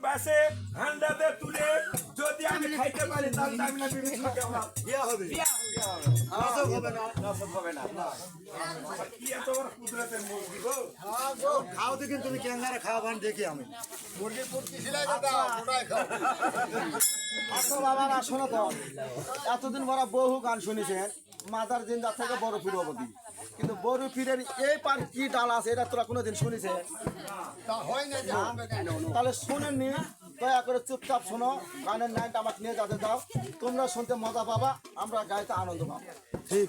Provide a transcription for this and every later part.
পাশে হান্ডাতে তুলে যদি আমি খাইতে পারি তাহলে আমি না বিবির সাথে আমার বিয়া হবে। নাটক হবে না। নাটক হবে না। কি এত বড় কুদরতের মুরগি গো? খাও দেখেন তুমি ক্যাঙ্গারে খাওয়াবেন দেখি আমি। মুরগি পুরকি ছিলাই তো দাও, ওটাই খাও। আচ্ছা বাবারা শোনো তো, এতদিন বড় বহু গান শুনেছেন মাদার জিন্দা থেকে বড় ফির অবধি, কিন্তু বড় ফিরের এই পার কি ডাল আছে এটা তোরা কোনোদিন শুনেছেন? তা হয় না যে হবে কেন? তাহলে শোনেননি, দয়া করে চুপচাপ শোনো, গানের নাইনটা আমাকে নিয়ে যাতে দাও, তোমরা শুনতে মজা পাবা, আমরা গাইতে আনন্দ পাবো। ঠিক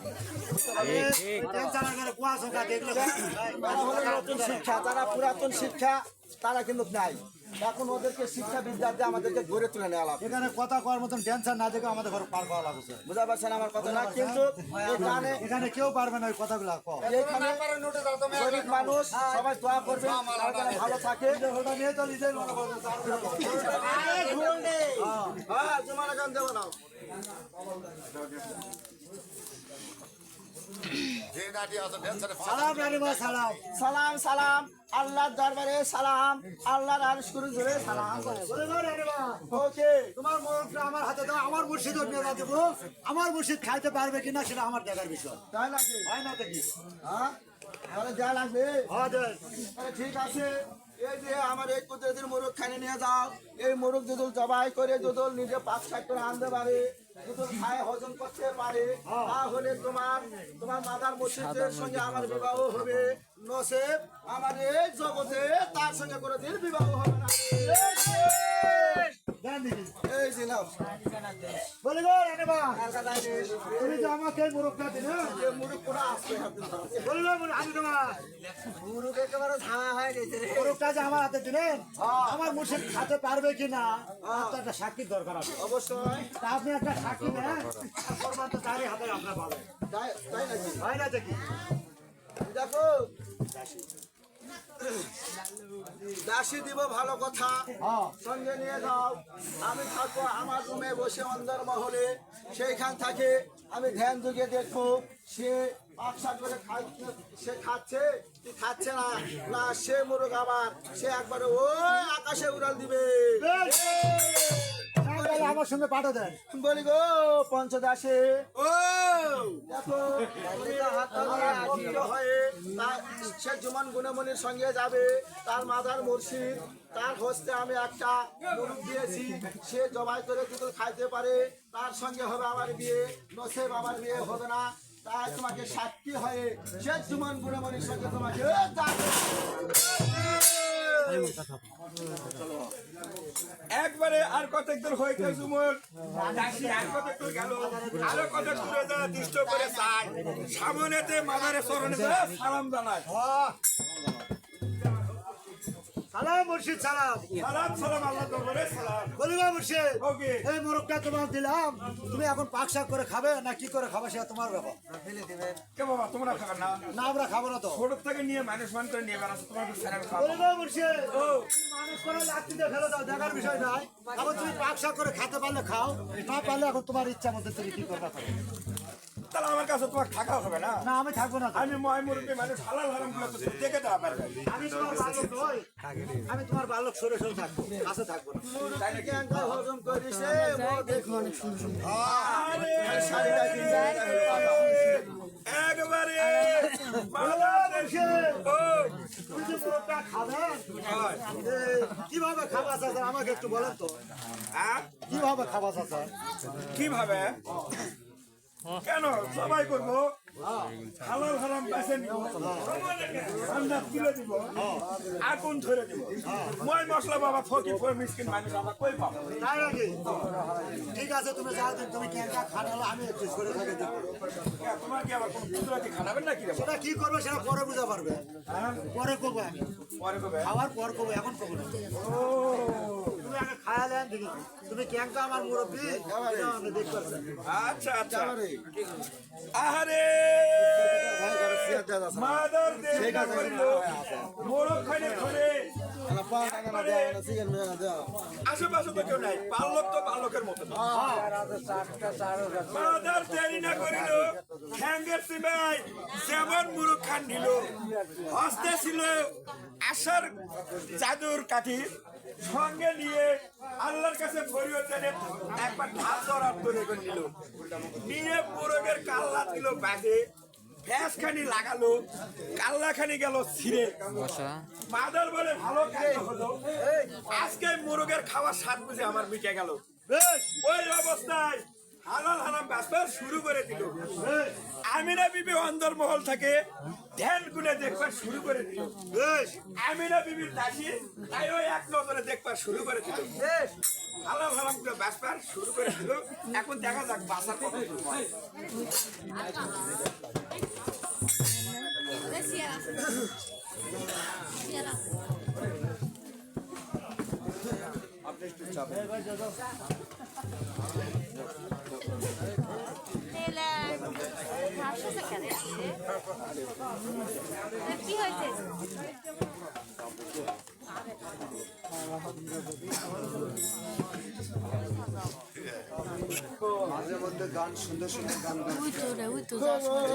নতুন শিক্ষা, যারা পুরাতন শিক্ষা তারা কিন্তু নাই, এখন ওদেরকে শিক্ষা বিদ্যার্থী আমাদেরকে গড়ে তুলে নেওয়া লাগবে। এখানে কথা করার মতন টেনশন না দেখে আমাদের ঘরে পার করা লাগছে। বুঝা পারছেন আমার কথা না? কিন্তু এখানে এখানে কেউ পারবে না ওই কথাগুলো এইখানে না পারে নোটে দাও তুমি। গরিব মানুষ সবাই দোয়া করবে, তারা যেন ভালো থাকে। ওটা নিয়ে তো নিজের মনে করবে। হ্যাঁ, তোমার গান দেবো না। যে নাটি আছে টেনশনে সালাম রানিমা সালাম। সালাম সালাম, আল্লাহর দরবারে সালাম, আল্লাহর আরশ করে জোরে সালাম। বলে দাও রানিমা, ওকে, তোমার মোড়কটা আমার হাতে দাও, আমার মুর্শিদ নিয়ে দেবো। আমার মুর্শিদ খাইতে পারবে কিনা সেটা আমার দেখার বিষয়। তাই নাকি? হয় না দেখি। হ্যাঁ, তাহলে দেওয়া লাগবে। হ্যাঁ দেন। তাহলে ঠিক আছে, এই যে আমার এই কুদরতের মোরগ খাইয়ে নিয়ে যাও। এই মোরগ যদুল জবাই করে যদুল নিজে 5-7 করে আনতে পারে, যদুল খায় হজম করতে পারে, তাহলে তোমার মাদার মসজিদের সঙ্গে আমার বিবাহ হবে। নসেব আমার এই জগতে তার সঙ্গে কোনোদিন বিবাহ হবে না। দেন দিদি। এই যে নাও, বলে গো রানিমা, আর কথা নেই। তুমি যে আমাকে মোড়কটা দিলে, এই মোরগ পুরো আসবে হাতে। বলে দাও রানিমা, মোরগ একেবারে ঝামা হয়ে গেছে রে। মোড়কটা যে আমার হাতে দিলেন, হ্যাঁ। আমার মুর্শিদ খাতে পারবে কিনা তার তো একটা সাক্ষীর দরকার আছে। অবশ্যই। তা আপনি একটা সাক্ষী দেন, করবার তো তারই হাতে আপনার পাবেন। তাই নাকি? হয় না দেখি। দেখো, দাসী দিব ভালো কথা, হ্যাঁ। সঙ্গে নিয়ে যাও। আমি থাকবো আমার রুমে বসে অন্দর মহলে, সেইখান থেকে আমি ধ্যান যুগে দেখবো সে পাকশাক করে সে খাচ্ছে কি খাচ্ছে না, না সে মুরগ আবার সে একবারে ওই আকাশে উড়াল দিবে। তাহলে আমার সঙ্গে পাঠা দেন। বলি গো পঞ্চদাসে, ও দেখো হয়ে সে জুমন গুণমণির সঙ্গে যাবে, তার মাদার মুর্শিদ, তার হস্তে আমি একটা মুরগ দিয়েছি, সে জবাই করে যদি খাইতে পারে তার সঙ্গে হবে আমার বিয়ে, নসেব আমার বিয়ে হবে না। তাই তোমাকে সাক্ষী হয়ে সে জুমন গুণমণির সঙ্গে তোমাকে একবারে আর কতক দূর হইতে জুমুর দাসী আর কতক দূর গেল, আরো কতক দূরে যা দৃষ্ট করে চাই, সামনেতে মাদারে চরণে যা সালাম জানায়। সালাম মুর্শিদ সালাম। সালাম সালাম, আল্লাহ দরবারে সালাম। বলিবা মুর্শিদ, ওকে। এই মোরগটা তোমার দিলাম, তুমি এখন পাক শাক করে খাবে না কি করে খাবে সেটা তোমার ব্যাপার। কে বাবা তোমরা খাবে না? না আমরা খাবো না তো। ছোট থেকে নিয়ে মানুষ মান করে নিয়ে বেড়াচ্ছ, তোমাকে ছেড়ে খাবো। বলিবা মুর্শিদ, ও মানুষ করে লাঠি দিয়ে ফেলে দাও, দেখার বিষয় নাই। এখন তুমি পাক শাক করে খেতে পারলে খাও, না পারলে এখন তোমার ইচ্ছা মতো তুমি কি করবে করো। তাহলে আমার কাছে তোমার থাকা হবে না। না আমি থাকবো না তো। আমি ময় মুরব্বী মানুষ, হালাল হারাম গুলো তো দেখে দেওয়া পারবে। আমি তোমার বালক নই, আমি তোমার বালক সরে সরে থাকবো, কাছে থাকবো না। তাই নাকি? হজম করিছে দেখুন আরে, শাড়িটা কিনতে একবারে বলিবা মুর্শিদ, ও তুমি যে মোরগটা খাবেন, কিভাবে খাবা চাচা আমাকে একটু বলেন তো। হ্যাঁ? কিভাবে খাবা চাচা? কিভাবে? কেন সবাই করবো? হালাল হারাম পাশে নিব, ঠান্ডা তুলে দিব, আগুন ধরে দিব, মই মশলা বাবা ফকির ফকির মিসকিন মানুষ আমরা কই পাবো? তাই নাকি? ঠিক আছে তুমি যাও দিন, তুমি ক্যাঙ্কা খানালো আমি একটু সরে থাকে দেখবো। তোমার কি আবার কোনো গুজরাটি খানাবেন নাকি রে? সেটা কি করবো সেটা পরে বুঝা পারবে, পরে করবো আমি, পরে কবে? খাওয়ার পর করবো, এখন করবো না। ও তুমি আগে খায়ালেন দেখি, তুমি ক্যাঙ্কা আমার মুরব্বী এটা আপনি দেখতে পাচ্ছেন। আচ্ছা আচ্ছা, আহারে মাদার দেবতা করিল মোরগ খানে ধরে, আশেপাশে তো কেউ নাই, পালক তো পালকের মতো না। মাদার দেরি না করিল, ঠ্যাঙ্গের সিমাই যেমন মুরগ খান নিল, হস্তে ছিল আশার জাদুর কাঠি, সঙ্গে নিয়ে আল্লাহর কাছে ফরিয়াদ জানে একবার ধাপ ধরার তৈরি করে নিল, নিয়ে মোরগের কাল্লা দিল বাজে, ফ্যাস খানি লাগালো, কাল্লা খানি গেল ছিঁড়ে। বাদল বলে ভালো কাজ হলো, আজকে মোরগের খাওয়ার স্বাদ বুঝে আমার মিটে গেল। ওই অবস্থায় হালাল হারাম ব্যবসা শুরু করে দিল। আমিনা বিবি অন্দরমহল থেকে ধ্যান গুনে দেখবার শুরু করে দিল। আমিনা বিবির দাসী তাই ওই এক নজরে দেখবার শুরু করে দিল। হালাল হারাম গুলো ব্যবসা শুরু করে দিল। এখন দেখা যাক বাসা কত দূর হয়। কি হয়েছে? মাঝে মধ্যে গান সুন্দর সুন্দর গান ওই তো যা শুনতে